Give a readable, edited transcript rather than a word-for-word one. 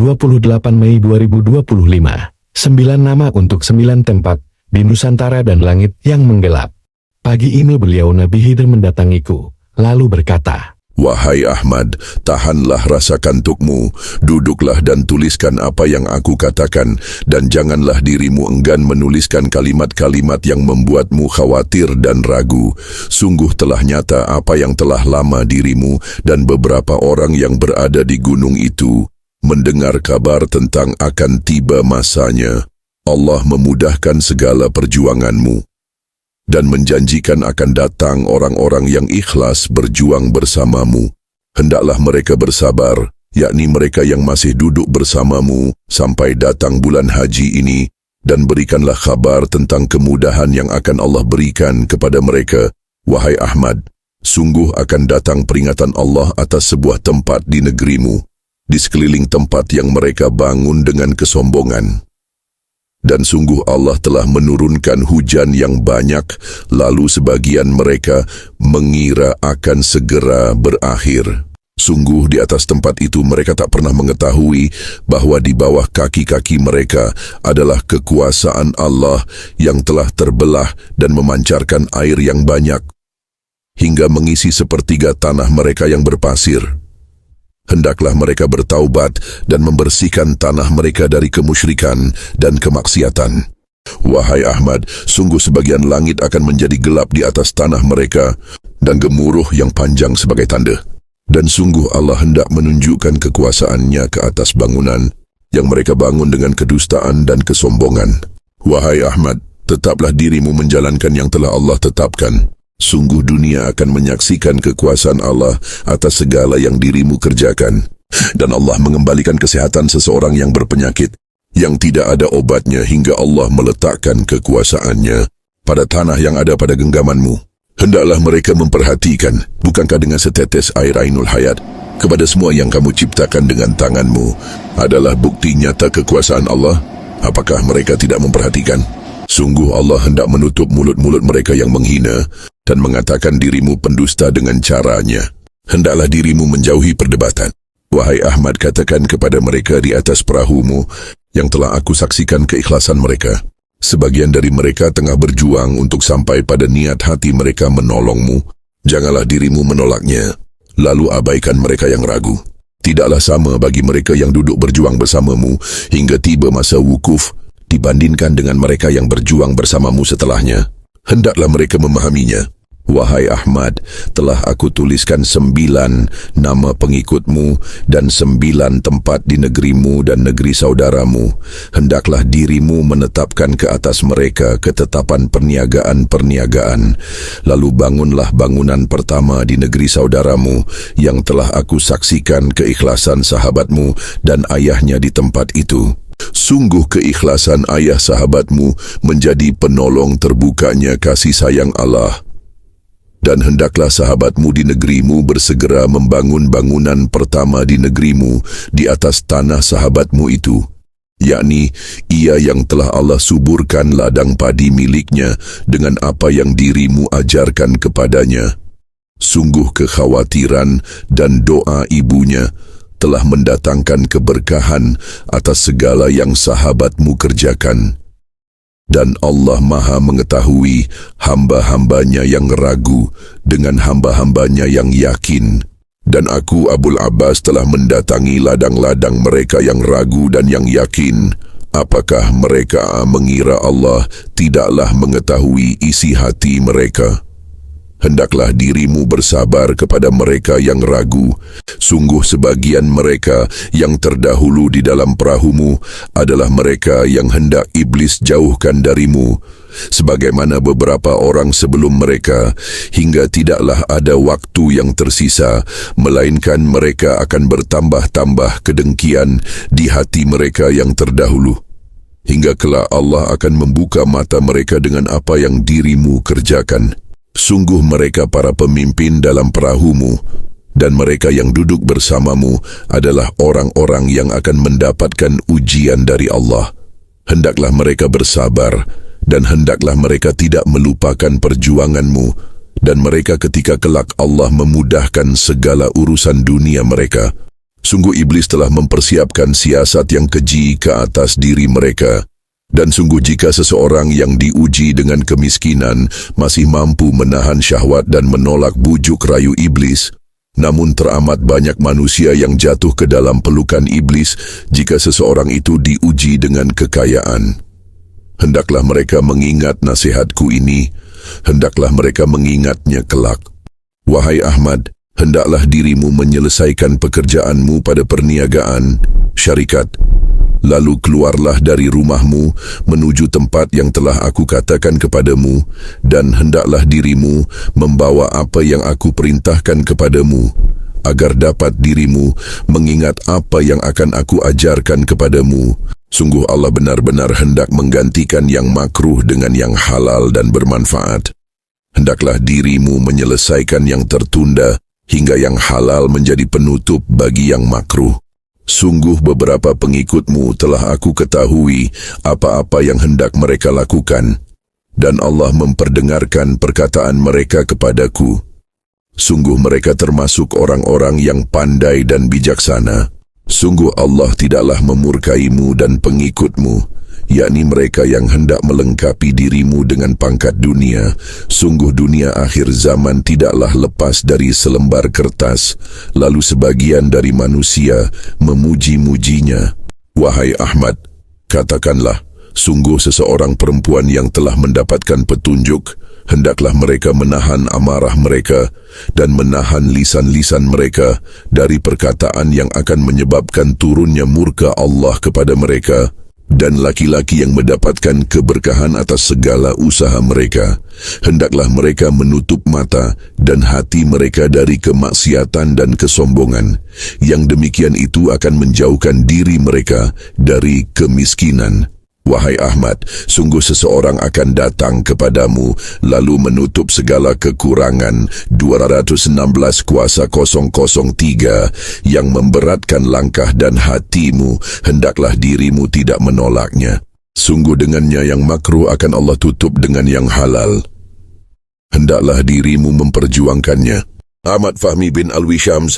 28 Mei 2025. 9 nama untuk 9 tempat di Nusantara dan langit yang menggelap. Pagi ini beliau Nabi Khidir mendatangiku, lalu berkata, "Wahai Ahmad, tahanlah rasa kantukmu, duduklah dan tuliskan apa yang aku katakan, dan janganlah dirimu enggan menuliskan kalimat-kalimat yang membuatmu khawatir dan ragu. Sungguh telah nyata apa yang telah lama dirimu dan beberapa orang yang berada di gunung itu mendengar kabar tentang akan tiba masanya. Allah memudahkan segala perjuanganmu dan menjanjikan akan datang orang-orang yang ikhlas berjuang bersamamu. Hendaklah mereka bersabar, yakni mereka yang masih duduk bersamamu sampai datang bulan haji ini, dan berikanlah kabar tentang kemudahan yang akan Allah berikan kepada mereka. Wahai Ahmad, sungguh akan datang peringatan Allah atas sebuah tempat di negerimu, di sekeliling tempat yang mereka bangun dengan kesombongan. Dan sungguh Allah telah menurunkan hujan yang banyak, lalu sebagian mereka mengira akan segera berakhir. Sungguh di atas tempat itu mereka tak pernah mengetahui bahwa di bawah kaki-kaki mereka adalah kekuasaan Allah yang telah terbelah dan memancarkan air yang banyak, hingga mengisi sepertiga tanah mereka yang berpasir. Hendaklah mereka bertaubat dan membersihkan tanah mereka dari kemusyrikan dan kemaksiatan. Wahai Ahmad, sungguh sebagian langit akan menjadi gelap di atas tanah mereka dan gemuruh yang panjang sebagai tanda. Dan sungguh Allah hendak menunjukkan kekuasaannya ke atas bangunan yang mereka bangun dengan kedustaan dan kesombongan. Wahai Ahmad, tetaplah dirimu menjalankan yang telah Allah tetapkan. Sungguh dunia akan menyaksikan kekuasaan Allah atas segala yang dirimu kerjakan. Dan Allah mengembalikan kesehatan seseorang yang berpenyakit, yang tidak ada obatnya hingga Allah meletakkan kekuasaannya pada tanah yang ada pada genggamanmu. Hendaklah mereka memperhatikan, bukankah dengan setetes air Ainul Hayat kepada semua yang kamu ciptakan dengan tanganmu adalah bukti nyata kekuasaan Allah? Apakah mereka tidak memperhatikan? Sungguh Allah hendak menutup mulut-mulut mereka yang menghina dan mengatakan dirimu pendusta dengan caranya. Hendaklah dirimu menjauhi perdebatan. Wahai Ahmad, katakan kepada mereka di atas perahumu yang telah aku saksikan keikhlasan mereka. Sebagian dari mereka tengah berjuang untuk sampai pada niat hati mereka menolongmu. Janganlah dirimu menolaknya, lalu abaikan mereka yang ragu. Tidaklah sama bagi mereka yang duduk berjuang bersamamu hingga tiba masa wukuf dibandingkan dengan mereka yang berjuang bersamamu setelahnya. Hendaklah mereka memahaminya. Wahai Ahmad, telah aku tuliskan 9 nama pengikutmu dan 9 tempat di negerimu dan negeri saudaramu. Hendaklah dirimu menetapkan ke atas mereka ketetapan perniagaan-perniagaan. Lalu bangunlah bangunan pertama di negeri saudaramu yang telah aku saksikan keikhlasan sahabatmu dan ayahnya di tempat itu. Sungguh keikhlasan ayah sahabatmu menjadi penolong terbukanya kasih sayang Allah. Dan hendaklah sahabatmu di negerimu bersegera membangun bangunan pertama di negerimu di atas tanah sahabatmu itu, yakni ia yang telah Allah suburkan ladang padi miliknya dengan apa yang dirimu ajarkan kepadanya. Sungguh kekhawatiran dan doa ibunya telah mendatangkan keberkahan atas segala yang sahabatmu kerjakan. Dan Allah Maha mengetahui hamba-hambanya yang ragu dengan hamba-hambanya yang yakin. Dan aku, Abul Abbas, telah mendatangi ladang-ladang mereka yang ragu dan yang yakin. Apakah mereka mengira Allah tidaklah mengetahui isi hati mereka? Hendaklah dirimu bersabar kepada mereka yang ragu. Sungguh sebagian mereka yang terdahulu di dalam perahumu adalah mereka yang hendak iblis jauhkan darimu, sebagaimana beberapa orang sebelum mereka, hingga tidaklah ada waktu yang tersisa, melainkan mereka akan bertambah-tambah kedengkian di hati mereka yang terdahulu. Hingga kelak Allah akan membuka mata mereka dengan apa yang dirimu kerjakan. Sungguh mereka para pemimpin dalam perahumu, dan mereka yang duduk bersamamu adalah orang-orang yang akan mendapatkan ujian dari Allah. Hendaklah mereka bersabar, dan hendaklah mereka tidak melupakan perjuanganmu, dan mereka ketika kelak Allah memudahkan segala urusan dunia mereka, Sungguh iblis telah mempersiapkan siasat yang keji ke atas diri mereka. Dan sungguh jika seseorang yang diuji dengan kemiskinan masih mampu menahan syahwat dan menolak bujuk rayu iblis, namun teramat banyak manusia yang jatuh ke dalam pelukan iblis jika seseorang itu diuji dengan kekayaan. Hendaklah mereka mengingat nasihatku ini, hendaklah mereka mengingatnya kelak. Wahai Ahmad, hendaklah dirimu menyelesaikan pekerjaanmu pada perniagaan, syarikat. Lalu keluarlah dari rumahmu menuju tempat yang telah aku katakan kepadamu, dan hendaklah dirimu membawa apa yang aku perintahkan kepadamu, agar dapat dirimu mengingat apa yang akan aku ajarkan kepadamu. Sungguh Allah benar-benar hendak menggantikan yang makruh dengan yang halal dan bermanfaat. Hendaklah dirimu menyelesaikan yang tertunda, hingga yang halal menjadi penutup bagi yang makruh. Sungguh beberapa pengikutmu telah aku ketahui apa-apa yang hendak mereka lakukan, dan Allah memperdengarkan perkataan mereka kepadaku. Sungguh mereka termasuk orang-orang yang pandai dan bijaksana. Sungguh Allah tidaklah memurkaimu dan pengikutmu, yakni mereka yang hendak melengkapi dirimu dengan pangkat dunia. Sungguh dunia akhir zaman tidaklah lepas dari selembar kertas, lalu sebagian dari manusia memuji-mujinya. Wahai Ahmad, katakanlah, sungguh seseorang perempuan yang telah mendapatkan petunjuk, hendaklah mereka menahan amarah mereka dan menahan lisan-lisan mereka dari perkataan yang akan menyebabkan turunnya murka Allah kepada mereka. Dan laki-laki yang mendapatkan keberkahan atas segala usaha mereka, hendaklah mereka menutup mata dan hati mereka dari kemaksiatan dan kesombongan. Yang demikian itu akan menjauhkan diri mereka dari kemiskinan. Wahai Ahmad, sungguh seseorang akan datang kepadamu lalu menutup segala kekurangan 216 kuasa 003 yang memberatkan langkah dan hatimu, hendaklah dirimu tidak menolaknya. Sungguh dengannya yang makruh akan Allah tutup dengan yang halal. Hendaklah dirimu memperjuangkannya. Ahmad Fahmi bin Alwi Syams,